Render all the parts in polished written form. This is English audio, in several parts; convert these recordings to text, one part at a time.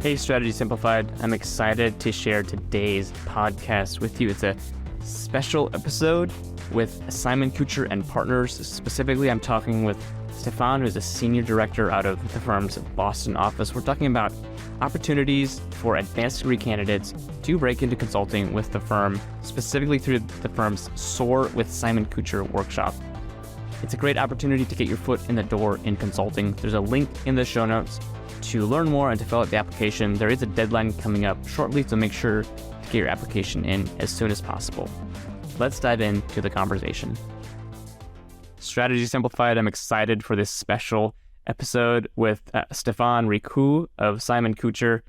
Hey, Strategy Simplified. I'm excited to share today's podcast with you. It's a special episode with Simon-Kucher and Partners. Specifically, I'm talking with Stephane, who's a senior director out of the firm's Boston office. We're talking about opportunities for advanced degree candidates to break into consulting with the firm, specifically through the firm's Soar with Simon-Kucher Workshop. It's a great opportunity to get your foot in the door in consulting. There's a link in the show notes to learn more and to fill out the application. There is a deadline coming up shortly, so make sure to get your application in as soon as possible. Let's dive into the conversation. Strategy Simplified, I'm excited for this special episode with Stephane Ricoult of Simon-Kucher.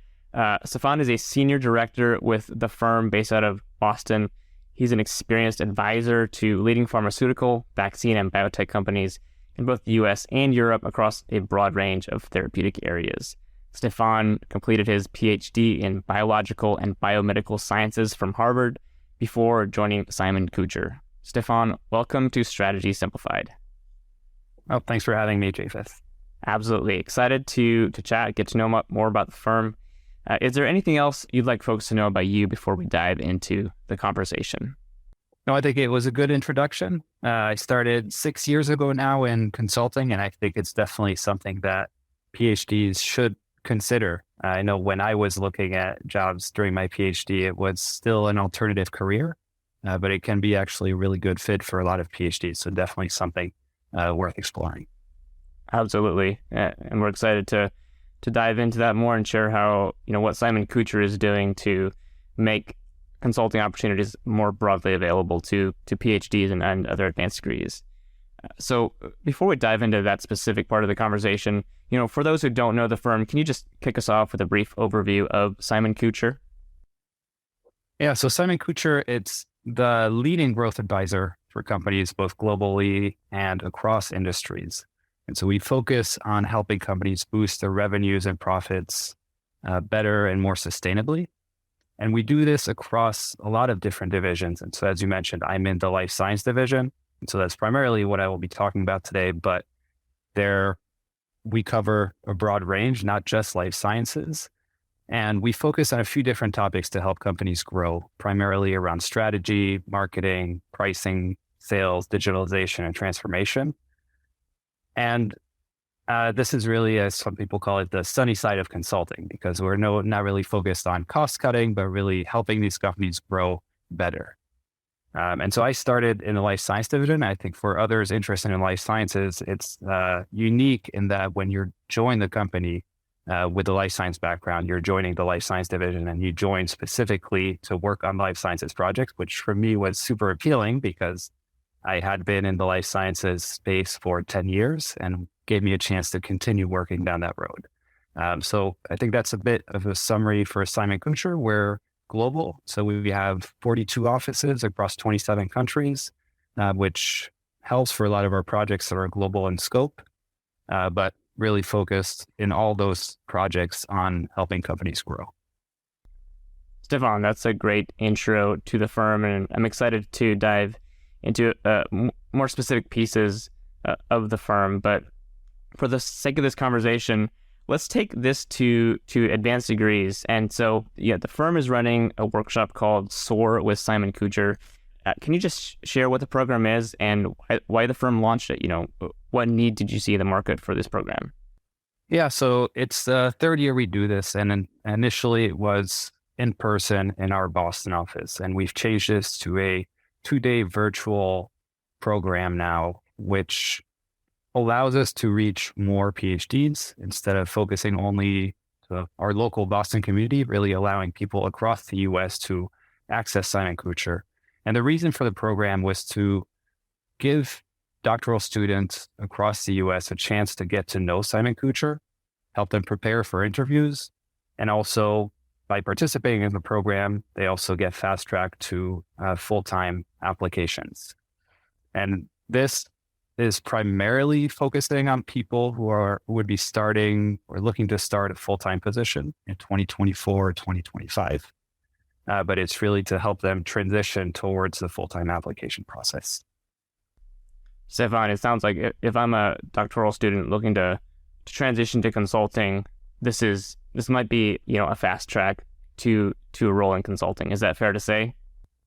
Stephane is a senior director with the firm based out of Boston. He's an experienced advisor to leading pharmaceutical, vaccine, and biotech companies in both the US and Europe across a broad range of therapeutic areas. Stephane completed his PhD in biological and biomedical sciences from Harvard before joining Simon-Kucher. Stephane, welcome to Strategy Simplified. Oh, thanks for having me, Japheth. Absolutely. Excited to chat, get to know more about the firm. Is there anything else you'd like folks to know about you before we dive into the conversation? No, I think it was a good introduction. I started 6 years ago now in consulting, and I think it's definitely something that PhDs should consider. I know when I was looking at jobs during my PhD, it was still an alternative career, but it can be actually a really good fit for a lot of PhDs. So definitely something worth exploring. Absolutely. And we're excited to dive into that more and share how, what Simon-Kucher is doing to make consulting opportunities more broadly available to PhDs and other advanced degrees. So before we dive into that specific part of the conversation, for those who don't know the firm, can you just kick us off with a brief overview of Simon-Kucher? Yeah, so Simon-Kucher, it's the leading growth advisor for companies both globally and across industries. And so we focus on helping companies boost their revenues and profits better and more sustainably. And we do this across a lot of different divisions. And so as you mentioned, I'm in the life science division. And so that's primarily what I will be talking about today. But there we cover a broad range, not just life sciences. And we focus on a few different topics to help companies grow, primarily around strategy, marketing, pricing, sales, digitalization, and transformation. And this is really, as some people call it, the sunny side of consulting, because we're not really focused on cost cutting, but really helping these companies grow better. And so I started in the life science division. I think for others interested in life sciences, it's unique in that when you join the company with a life science background, you're joining the life science division and you join specifically to work on life sciences projects, which for me was super appealing because I had been in the life sciences space for 10 years and gave me a chance to continue working down that road. So I think that's a bit of a summary for Simon-Kucher. We're global. So we have 42 offices across 27 countries, which helps for a lot of our projects that are global in scope, but really focused in all those projects on helping companies grow. Stephane, that's a great intro to the firm, and I'm excited to dive into more specific pieces of the firm. But for the sake of this conversation, let's take this to advanced degrees. And so, the firm is running a workshop called Soar with Simon-Kucher. Can you just share what the program is and why the firm launched it? What need did you see in the market for this program? Yeah, so it's the third year we do this. And initially it was in person in our Boston office. And we've changed this to a 2-day virtual program now, which allows us to reach more PhDs instead of focusing only to our local Boston community, really allowing people across the US to access Simon-Kucher. And the reason for the program was to give doctoral students across the US a chance to get to know Simon-Kucher, help them prepare for interviews, and also by participating in the program, they also get fast-tracked to full-time applications. And this is primarily focusing on people who would be starting or looking to start a full-time position in 2024 or 2025. But it's really to help them transition towards the full-time application process. Stephane, it sounds like if I'm a doctoral student looking to transition to consulting, this is this might be, a fast track to a role in consulting. Is that fair to say?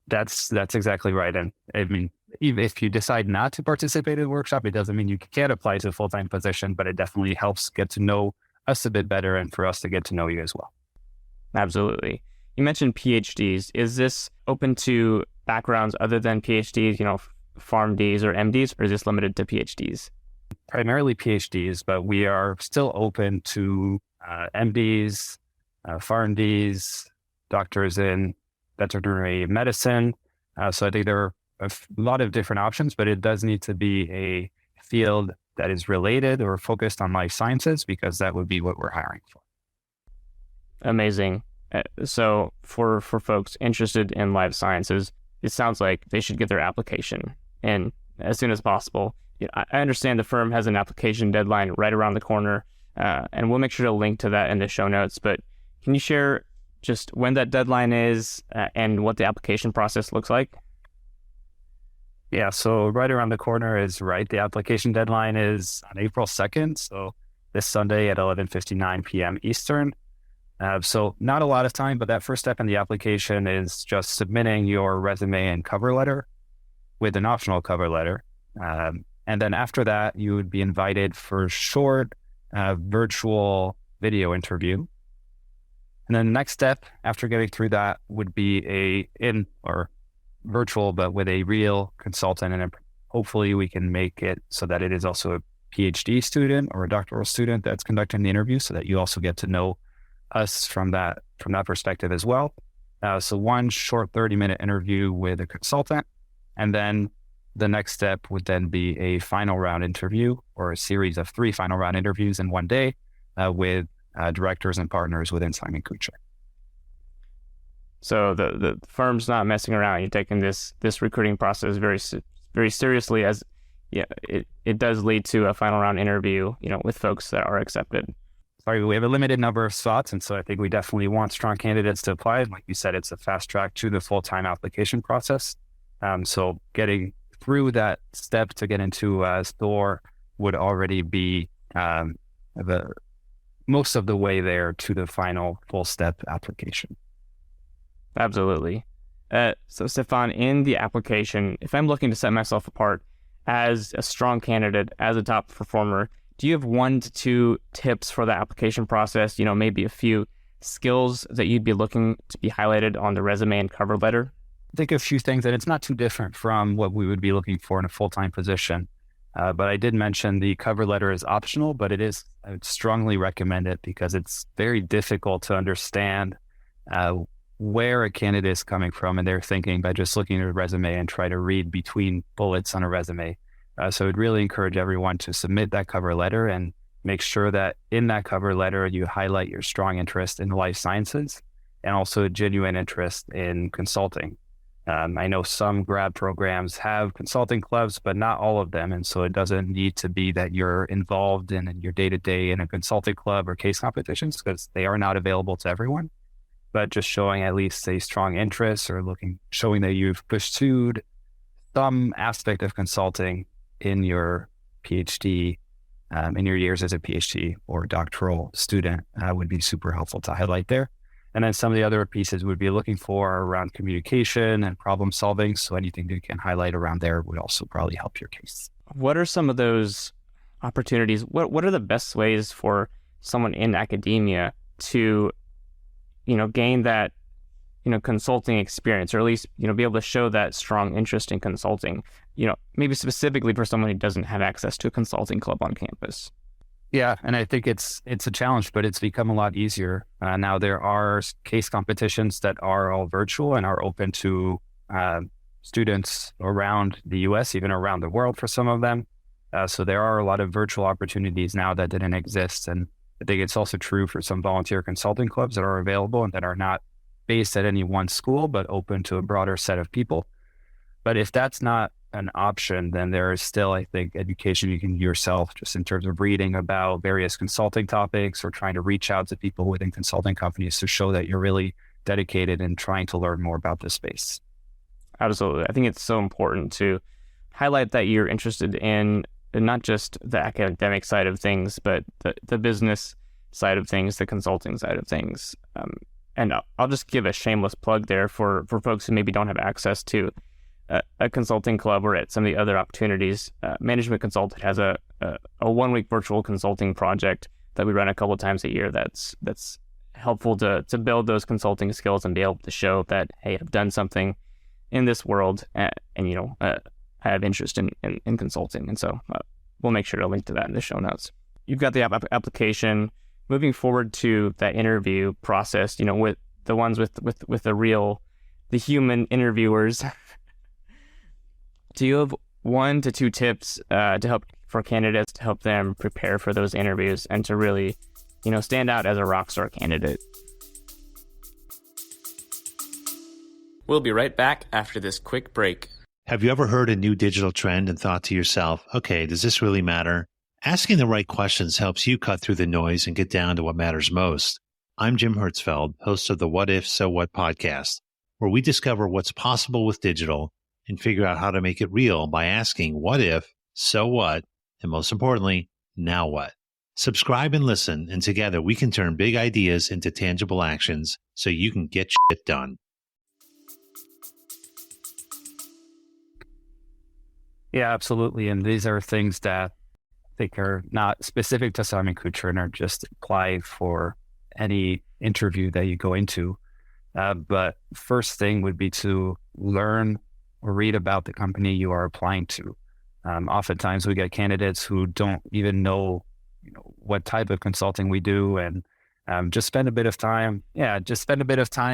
That's exactly right. And I mean, even if you decide not to participate in the workshop, it doesn't mean you can't apply to a full-time position, but it definitely helps get to know us a bit better and for us to get to know you as well. Absolutely. You mentioned PhDs. Is this open to backgrounds other than PhDs, PharmDs or MDs, or is this limited to PhDs? Primarily PhDs, but we are still open to MDs, PharmDs, doctors in veterinary medicine. So I think there are a lot of different options, but it does need to be a field that is related or focused on life sciences, because that would be what we're hiring for. Amazing. So for folks interested in life sciences, it sounds like they should get their application in as soon as possible. I understand the firm has an application deadline right around the corner, and we'll make sure to link to that in the show notes. But can you share just when that deadline is and what the application process looks like? Yeah, so right around the corner is right. The application deadline is on April 2nd, so this Sunday at 11:59 p.m. Eastern. So not a lot of time, but that first step in the application is just submitting your resume and cover letter with an optional cover letter. And then after that, you would be invited for a short virtual video interview. And then the next step after getting through that would be virtual, but with a real consultant. And hopefully we can make it so that it is also a PhD student or a doctoral student that's conducting the interview, so that you also get to know us from that perspective as well. So one short 30-minute interview with a consultant, and then the next step would then be a final round interview, or a series of 3 final round interviews in one day with directors and partners within Simon-Kucher. So the firm's not messing around. You're taking this recruiting process very, very seriously, as it does lead to a final round interview, with folks that are accepted. Sorry, we have a limited number of slots, and so I think we definitely want strong candidates to apply. Like you said, it's a fast track to the full-time application process. So getting through that step to get into Soar would already be the most of the way there to the final full step application. Absolutely. So Stephane, in the application, if I'm looking to set myself apart as a strong candidate, as a top performer, do you have 1 to 2 tips for the application process? Maybe a few skills that you'd be looking to be highlighted on the resume and cover letter? I think a few things, and it's not too different from what we would be looking for in a full-time position. But I did mention the cover letter is optional, but I would strongly recommend it, because it's very difficult to understand where a candidate is coming from and their thinking by just looking at a resume and try to read between bullets on a resume. So I'd really encourage everyone to submit that cover letter, and make sure that in that cover letter, you highlight your strong interest in life sciences and also a genuine interest in consulting. I know some grad programs have consulting clubs, but not all of them. And so it doesn't need to be that you're involved in your day-to-day in a consulting club or case competitions, because they are not available to everyone. But just showing at least a strong interest, or showing that you've pursued some aspect of consulting in your PhD, in your years as a PhD or doctoral student, would be super helpful to highlight there. And then some of the other pieces would be looking for around communication and problem solving. So anything you can highlight around there would also probably help your case. What are some of those opportunities? What are the best ways for someone in academia to, gain that, consulting experience, or at least, be able to show that strong interest in consulting, maybe specifically for someone who doesn't have access to a consulting club on campus? Yeah, and I think it's a challenge, but it's become a lot easier. Now there are case competitions that are all virtual and are open to students around the US, even around the world for some of them. So there are a lot of virtual opportunities now that didn't exist. And I think it's also true for some volunteer consulting clubs that are available and that are not based at any one school, but open to a broader set of people. But if that's not an option, then there is still, I think, education you can do yourself, just in terms of reading about various consulting topics, or trying to reach out to people within consulting companies to show that you're really dedicated and trying to learn more about this space. Absolutely. I think it's so important to highlight that you're interested in not just the academic side of things, but the business side of things, the consulting side of things. And I'll just give a shameless plug there for folks who maybe don't have access to a consulting club or at some of the other opportunities. Management Consultant has a 1-week virtual consulting project that we run a couple of times a year that's helpful to build those consulting skills and be able to show that, hey, I've done something in this world and I have interest in consulting. And so we'll make sure to link to that in the show notes. You've got the application. Moving forward to that interview process, with the ones with the human interviewers, do you have 1 to 2 tips to help for candidates to help them prepare for those interviews and to really, stand out as a rock star candidate? We'll be right back after this quick break. Have you ever heard a new digital trend and thought to yourself, okay, does this really matter? Asking the right questions helps you cut through the noise and get down to what matters most. I'm Jim Hertzfeld, host of the What If, So What podcast, where we discover what's possible with digital and figure out how to make it real by asking what if, so what, and most importantly, now what? Subscribe and listen, and together we can turn big ideas into tangible actions so you can get shit done. Yeah, absolutely. And these are things that I think are not specific to Simon-Kucher and are just apply for any interview that you go into. But first thing would be to learn or read about the company you are applying to. Oftentimes we get candidates who don't even know, what type of consulting we do, and just spend a bit of time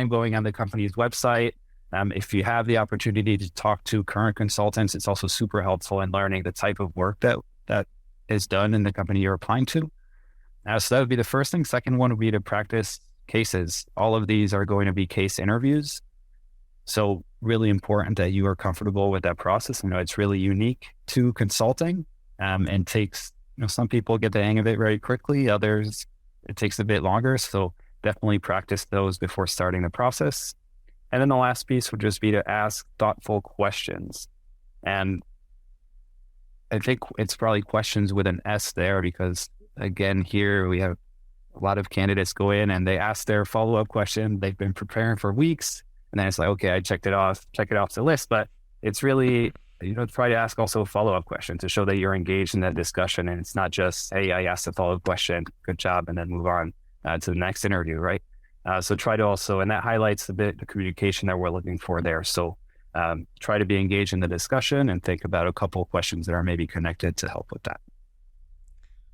going on the company's website. If you have the opportunity to talk to current consultants, it's also super helpful in learning the type of work that is done in the company you're applying to. So that would be the first thing. Second one would be to practice cases. All of these are going to be case interviews. So really important that you are comfortable with that process. It's really unique to consulting and takes, some people get the hang of it very quickly. Others, it takes a bit longer. So definitely practice those before starting the process. And then the last piece would just be to ask thoughtful questions. And I think it's probably questions with an S there because, again, here we have a lot of candidates go in and they ask their follow-up question. They've been preparing for weeks. And then it's like, okay, I check it off the list. But it's really, try to ask also a follow-up question to show that you're engaged in that discussion. And it's not just, hey, I asked a follow-up question, good job, and then move on to the next interview, right? So try to also, and that highlights a bit the communication that we're looking for there. So try to be engaged in the discussion and think about a couple of questions that are maybe connected to help with that.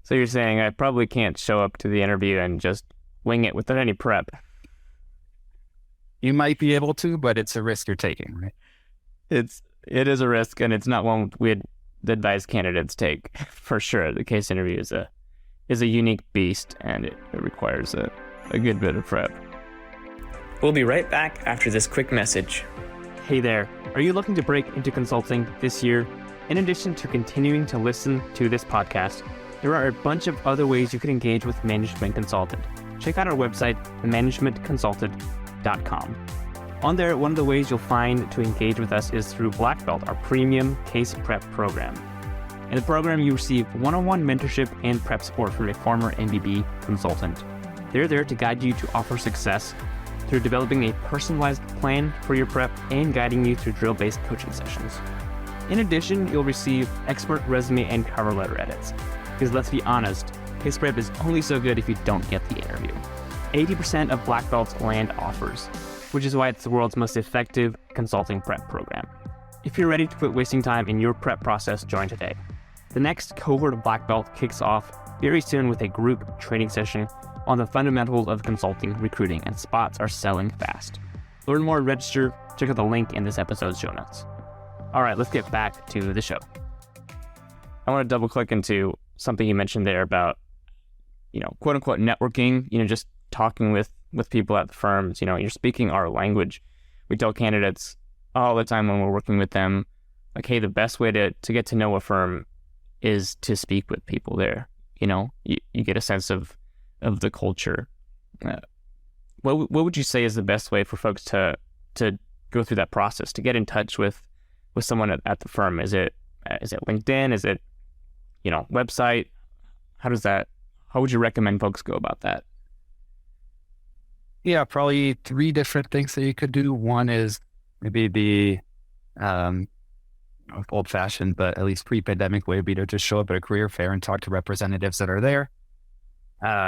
So you're saying I probably can't show up to the interview and just wing it without any prep. You might be able to, but it's a risk you're taking, right? It is a risk, and it's not one we'd advise candidates take for sure. The case interview is a unique beast, and it requires a good bit of prep. We'll be right back after this quick message. Hey there, are you looking to break into consulting this year? In addition to continuing to listen to this podcast, there are a bunch of other ways you can engage with Management Consultant. Check out our website, themanagementconsultant.com. On there, one of the ways you'll find to engage with us is through Black Belt, our premium case prep program. In the program, you receive one-on-one mentorship and prep support from a former MBB consultant. They're there to guide you to offer success through developing a personalized plan for your prep and guiding you through drill-based coaching sessions. In addition, you'll receive expert resume and cover letter edits. Because let's be honest, case prep is only so good if you don't get the interview. 80% of Black Belts land offers, which is why it's the world's most effective consulting prep program. If you're ready to quit wasting time in your prep process, join today. The next cohort of Black Belt kicks off very soon with a group training session on the fundamentals of consulting recruiting, and spots are selling fast. Learn more and register. Check out the link in this episode's show notes. All right, let's get back to the show. I want to double click into something you mentioned there about, quote unquote networking, just talking with people at the firms. You're speaking our language. We tell candidates all the time when we're working with them, like, hey, the best way to get to know a firm is to speak with people there. You get a sense of the culture. What would you say is the best way for folks to go through that process, to get in touch with someone at the firm? Is it LinkedIn? Is it, website? How does that how would you recommend folks go about that? Yeah, probably three different things that you could do. One is maybe the old-fashioned, but at least pre-pandemic way would be to just show up at a career fair and talk to representatives that are there.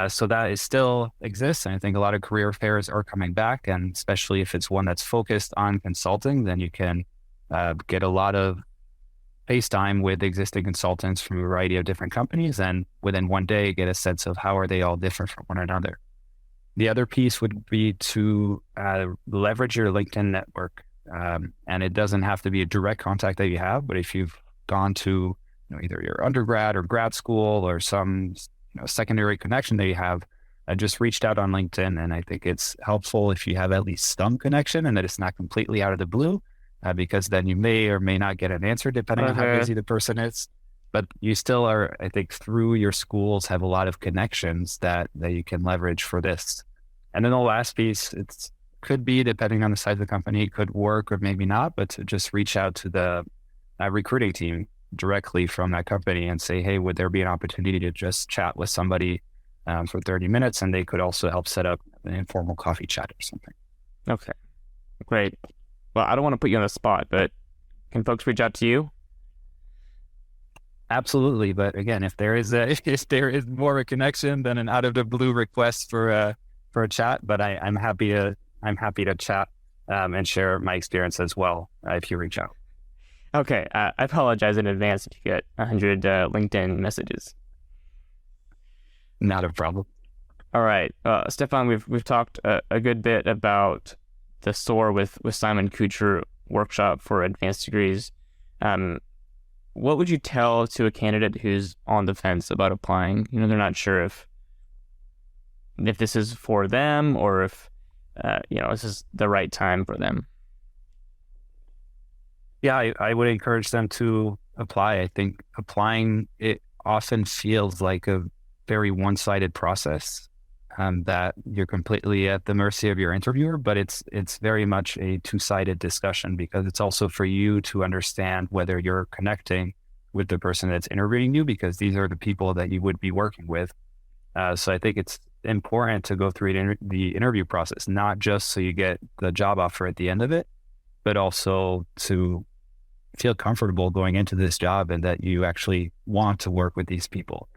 So that is still exists. And I think a lot of career fairs are coming back. And especially if it's one that's focused on consulting, then you can get a lot of face time with existing consultants from a variety of different companies. And within one day, get a sense of how are they all different from one another. The other piece would be to leverage your LinkedIn network. And it doesn't have to be a direct contact that you have, but if you've gone to either your undergrad or grad school or some secondary connection that you have, just reached out on LinkedIn. And I think it's helpful if you have at least some connection and that it's not completely out of the blue, because then you may or may not get an answer depending on how busy the person is. But you still are, I think, through your schools have a lot of connections that you can leverage for this. And then the last piece, it's could be, depending on the size of the company, could work or maybe not, but to just reach out to the recruiting team directly from that company and say, hey, would there be an opportunity to just chat with somebody for 30 minutes? And they could also help set up an informal coffee chat or something. Okay, great. Well, I don't want to put you on the spot, but can folks reach out to you? Absolutely. But again, if there is more of a connection than an out of the blue request for a chat, but I'm happy to chat and share my experience as well if you reach out. Okay, I apologize in advance if you get 100 LinkedIn messages. Not a problem. All right, Stephane, we've talked a good bit about the Soar with Simon-Kucher Workshop for advanced degrees. What would you tell to a candidate who's on the fence about applying? They're not sure if this is for them or if this is the right time for them. Yeah, I would encourage them to apply. I think applying, it often feels like a very one-sided process, that you're completely at the mercy of your interviewer, but it's very much a two-sided discussion because it's also for you to understand whether you're connecting with the person that's interviewing you, because these are the people that you would be working with. So I think it's important to go through the interview process, not just so you get the job offer at the end of it, but also to feel comfortable going into this job and that you actually want to work with these people.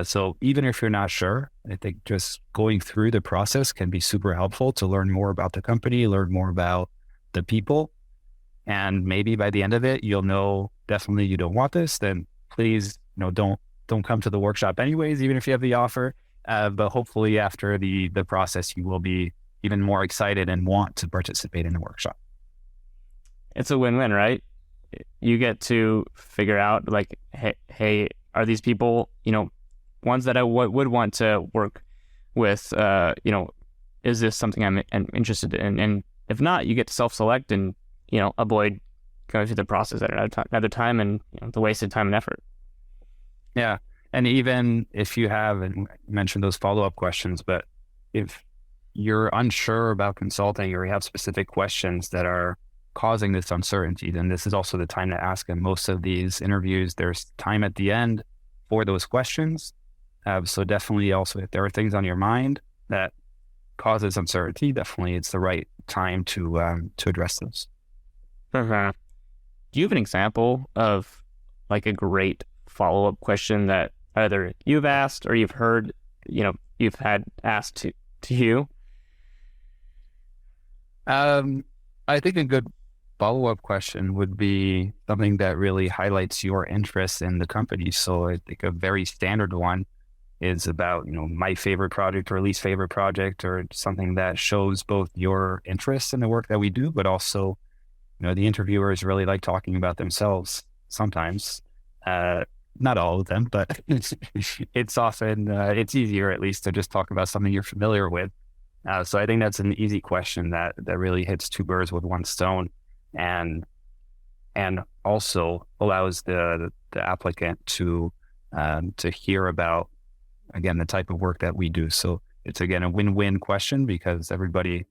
So even if you're not sure, I think just going through the process can be super helpful to learn more about the company, learn more about the people. And maybe by the end of it, you'll know definitely you don't want this, then please, don't come to the workshop anyways, even if you have the offer. But hopefully after the process, you will be even more excited and want to participate in the workshop. It's a win-win, right? You get to figure out like, hey, are these people, ones that I would want to work with, is this something I'm interested in? And if not, you get to self-select and, avoid going through the process at another time and the wasted time and effort. Yeah. And even if you have, and you mentioned those follow-up questions, but if you're unsure about consulting or you have specific questions that are causing this uncertainty, then this is also the time to ask. And most of these interviews, there's time at the end for those questions. So definitely also, if there are things on your mind that causes uncertainty, definitely it's the right time to address those. Uh-huh. Do you have an example of like a great follow-up question that either you've asked or you've heard, you've had asked to you? I think a good follow-up question would be something that really highlights your interest in the company. So I think a very standard one is about, my favorite project or least favorite project, or something that shows both your interest in the work that we do, but also, the interviewers really like talking about themselves sometimes. Not all of them, but it's often, it's easier at least to just talk about something you're familiar with. So I think that's an easy question that really hits two birds with one stone, and also allows the applicant to hear about, again, the type of work that we do. So it's, again, a win-win question because everybody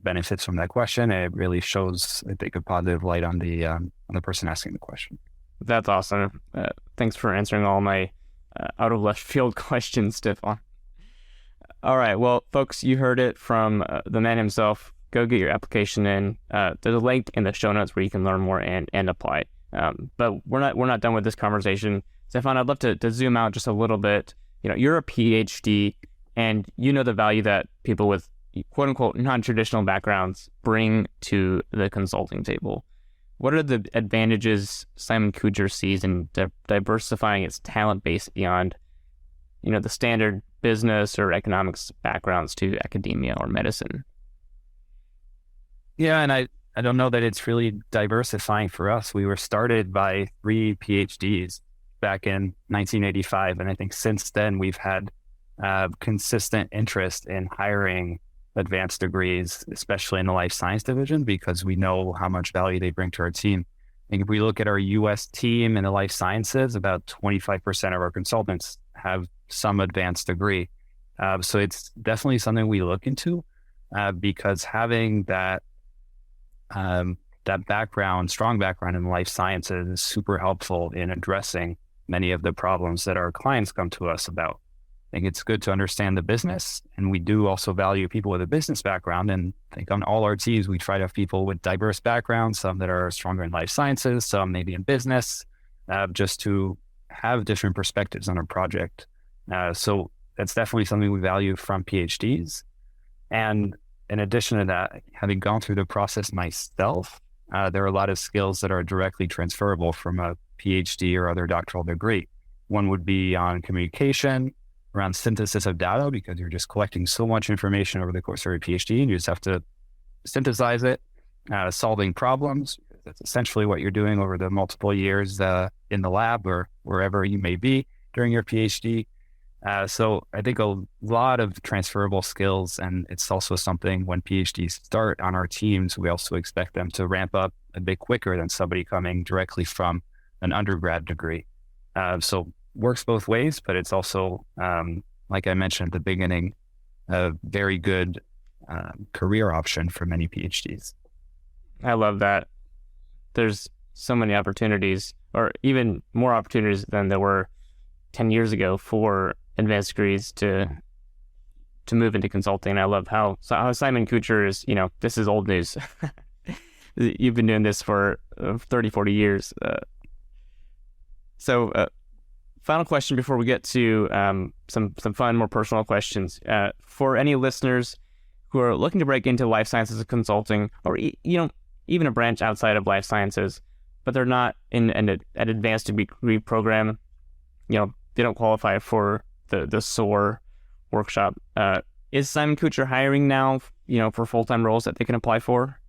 benefits from that question. And it really shows, I think, a positive light on the person asking the question. That's awesome. Thanks for answering all my out of left field question, Stephane. All right, well, folks, you heard it from the man himself. Go get your application in. There's a link in the show notes where you can learn more and apply. But we're not done with this conversation. Stephane, I'd love to zoom out just a little bit. You're a PhD, and you know the value that people with quote unquote non-traditional backgrounds bring to the consulting table. What are the advantages Simon-Kucher sees in diversifying its talent base beyond, the standard business or economics backgrounds to academia or medicine? Yeah, and I don't know that it's really diversifying for us. We were started by 3 PhDs back in 1985, and I think since then we've had consistent interest in hiring advanced degrees, especially in the life science division, because we know how much value they bring to our team. I think if we look at our US team in the life sciences, about 25% of our consultants have some advanced degree. So it's definitely something we look into because having that background, strong background in life sciences is super helpful in addressing many of the problems that our clients come to us about. I think it's good to understand the business, and we do also value people with a business background. And I think on all our teams, we try to have people with diverse backgrounds, some that are stronger in life sciences, some maybe in business, just to have different perspectives on a project. So that's definitely something we value from PhDs. And in addition to that, having gone through the process myself, there are a lot of skills that are directly transferable from a PhD or other doctoral degree. One would be on communication, around synthesis of data, because you're just collecting so much information over the course of your PhD, and you just have to synthesize it, solving problems. That's essentially what you're doing over the multiple years in the lab or wherever you may be during your PhD. So I think a lot of transferable skills, and it's also something when PhDs start on our teams, we also expect them to ramp up a bit quicker than somebody coming directly from an undergrad degree. So works both ways, but it's also, like I mentioned at the beginning, a very good career option for many PhDs. I love that. There's so many opportunities, or even more opportunities than there were 10 years ago for advanced degrees to move into consulting. I love how Simon-Kucher is, this is old news. You've been doing this for 30, 40 years. So final question before we get to some fun, more personal questions. For any listeners who are looking to break into life sciences and consulting, or even a branch outside of life sciences, but they're not in an advanced degree program, they don't qualify for the Soar workshop. Is Simon-Kucher hiring now, for full-time roles that they can apply for?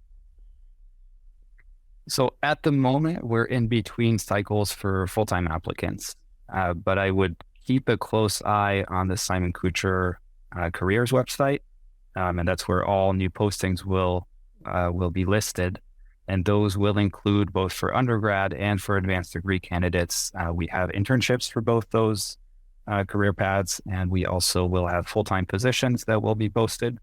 So at the moment, we're in between cycles for full-time applicants. But I would keep a close eye on the Simon-Kucher careers website, and that's where all new postings will be listed. And those will include both for undergrad and for advanced degree candidates. We have internships for both those career paths, and we also will have full-time positions that will be posted.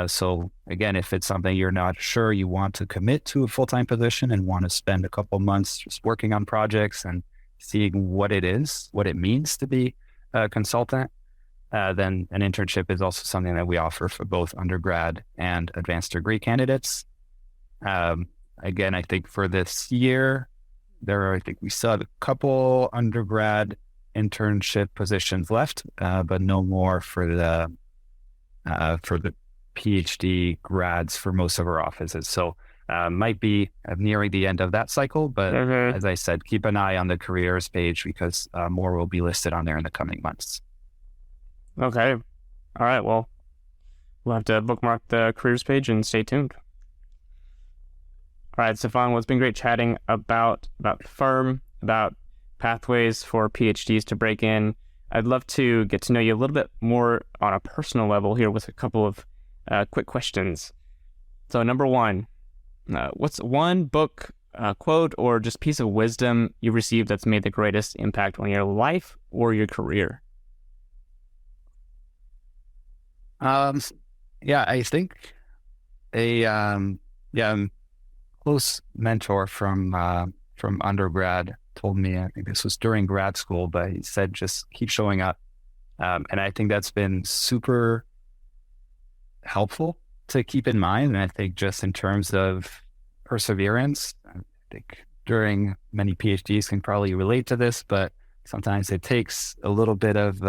So again, if it's something you're not sure you want to commit to a full-time position and want to spend a couple months just working on projects and seeing what it means to be a consultant, then an internship is also something that we offer for both undergrad and advanced degree candidates. Again, I think for this year, we still have a couple undergrad internship positions left, but no more for the PhD grads for most of our offices. So might be nearing the end of that cycle, but as I said, keep an eye on the careers page because more will be listed on there in the coming months. Okay. All right. Well, we'll have to bookmark the careers page and stay tuned. All right, Stephane, well, it's been great chatting about the firm, about pathways for PhDs to break in. I'd love to get to know you a little bit more on a personal level here with a couple of quick questions. So number one, what's one book, quote, or just piece of wisdom you received that's made the greatest impact on your life or your career? I think a close mentor from undergrad told me, I think this was during grad school, but he said, just keep showing up. And I think that's been super helpful to keep in mind. And I think just in terms of perseverance, I think during many PhDs can probably relate to this, but sometimes it takes a little bit of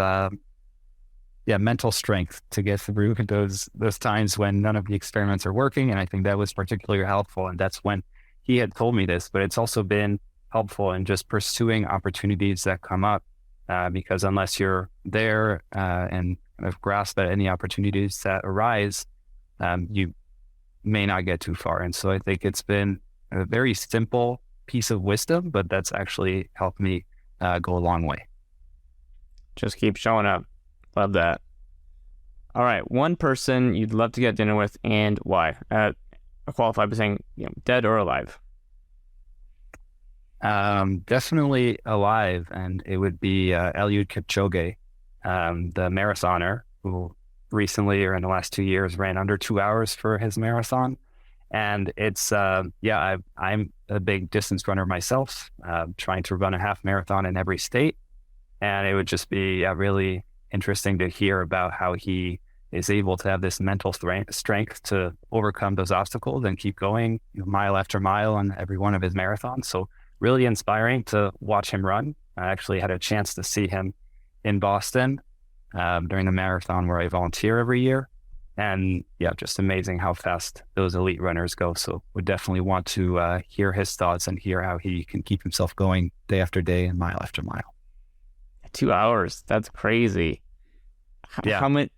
mental strength to get through those times when none of the experiments are working. And I think that was particularly helpful. And that's when he had told me this, but it's also been helpful in just pursuing opportunities that come up, because unless you're there and kind of grasp at any opportunities that arise, you may not get too far. And so I think it's been a very simple piece of wisdom, but that's actually helped me go a long way. Just keep showing up. Love that. All right. One person you'd love to get dinner with and why? I'll qualify by saying, dead or alive. Definitely alive. And it would be Eliud Kipchoge, the marathoner who recently or in the last 2 years ran under 2 hours for his marathon. And it's, I'm a big distance runner myself, trying to run a half marathon in every state. And it would just be really interesting to hear about how he is able to have this mental strength to overcome those obstacles and keep going mile after mile on every one of his marathons. So really inspiring to watch him run. I actually had a chance to see him in Boston during the marathon where I volunteer every year. And just amazing how fast those elite runners go. So would definitely want to hear his thoughts and hear how he can keep himself going day after day and mile after mile. 2 hours. That's crazy. Yeah. How many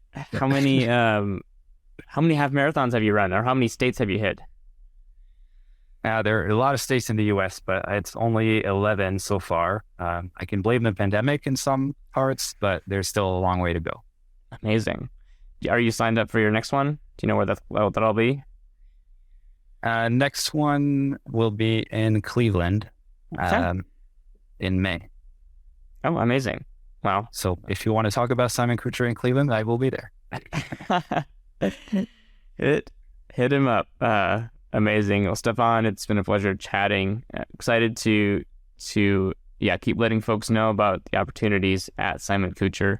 half marathons have you run, or how many states have you hit? There are a lot of states in the U.S., but it's only 11 so far. I can blame the pandemic in some parts, but there's still a long way to go. Amazing. Are you signed up for your next one? Do you know what that'll be? Next one will be in Cleveland in May. Oh, amazing. Wow. So if you want to talk about Simon-Kucher in Cleveland, I will be there. Hit him up. Amazing. Well, Stephane, it's been a pleasure chatting. Excited to keep letting folks know about the opportunities at Simon-Kucher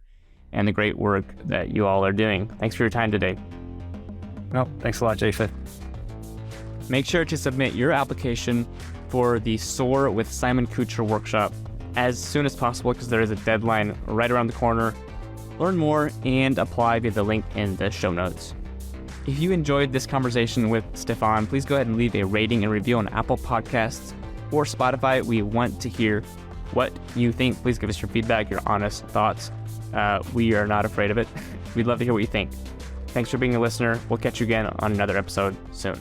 and the great work that you all are doing. Thanks for your time today. Well, thanks a lot, Japheth. Make sure to submit your application for the Soar with Simon-Kucher Workshop as soon as possible, because there is a deadline right around the corner. Learn more and apply via the link in the show notes. If you enjoyed this conversation with Stephane, please go ahead and leave a rating and review on Apple Podcasts or Spotify. We want to hear what you think. Please give us your feedback, your honest thoughts. We are not afraid of it. We'd love to hear what you think. Thanks for being a listener. We'll catch you again on another episode soon.